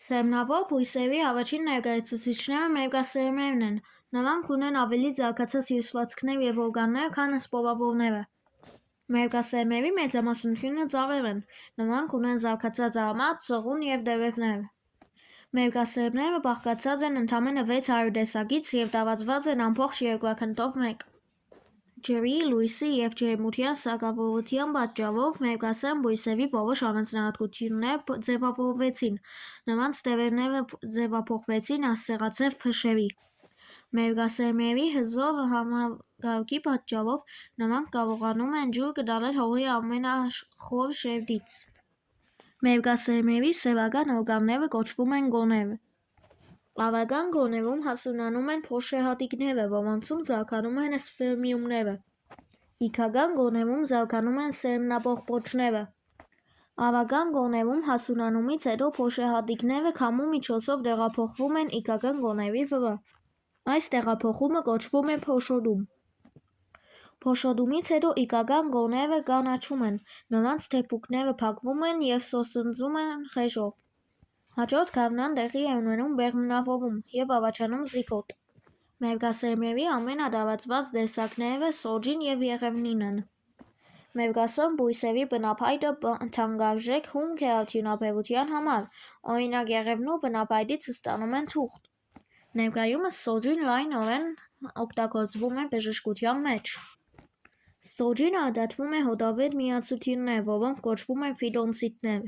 Սերմնավոր բույսերի առաջին ներկայացուցիչները մերկասերմերն են։ Նրանք ունեն ավելի զարգացած հյուսվածքներ և օրգաններ, քան սպորավորները։ Մերկասերմերի մեծամասնությունը ծառեր են։ Նրանք ունեն զարգացած արմատ, ծղուն և տերևներ։ Մերկասերմները բաղկացած են ընդամենը 600 տեսակից և տարածված են ամբողջ երկրաքննով մեկ։ Ջրի, լույսի և ջերմության սակավորության պատճառով մերկասերմ բույսերի որոշ առանձնահատկություններ ձևավորվեցին։ Նրանց տերևները ձևափոխվեցին աստղաձև փշերի։ Մերկասերմերի հզոր համակարգի պատճառով նրանք կարողանում են ջուր կտանել հողի ամենախոր շերտից։ Մերկասերմերի սեփական օրգանները կոչվում են գոներ։ Ավագան գոներում հասունանում են փոշեհատիկները, որոնցում զարգանում են սպերմիումները։ Իգական գոներում զարգանում են սերմնաբողբոջները։ Ավագան գոներում հասունանումից հետո փոշեհատիկները քամու միջոցով տեղափոխվում են իգական գոների վրա։ Այս տեղափոխումը կոչվում է փոշոտում։ Փոշոտումից հետո իգական գոները կանաչում են, նրանց թեփուկները փակվում են և սոսնձում են խեժով։ Հաջորդ գարնան տեղի է ունենում բեղմնավորում և առաջանում զիգոտ։ Մերկասերմերի ամենատարածված տեսակները սոճին և եղևնին են։ Մերկասերմ բույսերի բնափայտը թանկարժեք հումք է արդյունաբերության համար, օրինակ եղևնու բնափայտից ստանում են թուղթ։ Ներկայումս սոճին լայնորեն օգտագործվում է բժշկության մեջ։ Սոճին արտադրում է հոտավետ միացություններ, որոնք կոչվում են ֆիտոնցիդներ։